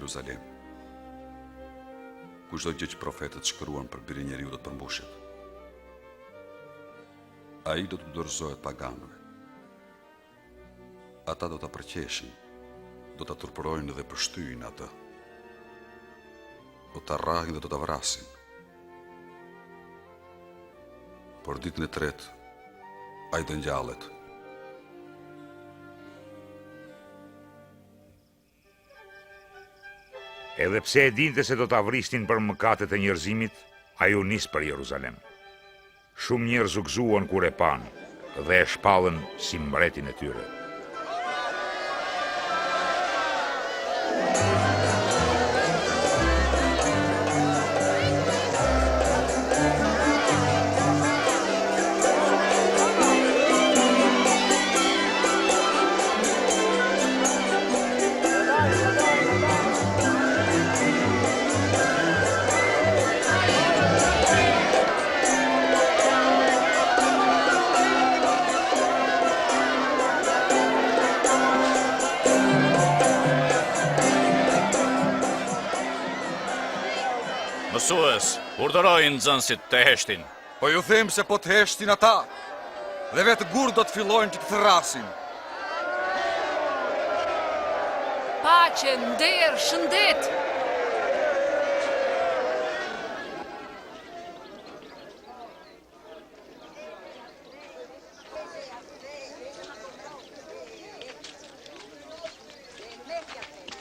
Jeruzalem, ku çdo gjë që profetët shkruan për Birin e Njeriut do të përmbushet. Ai do të dorëzohet paganëve. Ata do ta përqeshin, do ta turpërojnë dhe përshtyjnë atë. Do ta rrahin dhe do ta vrasin. Por ditën e tretë, ai do ngjallet. Edhe pse e dinte se do ta vrisnin për mëkatet e njerëzimit, ai u nis për Jeruzalem. Shumë njerëz u gëzuan kur e pan dhe e shpallën si mbretin e tyre. Mësues, urdhërojnë nxënësit të heshtin. Po ju them se po të heshtin ata, dhe vetë gur do të fillojnë që të thrasin. Paqe, nder, shëndet.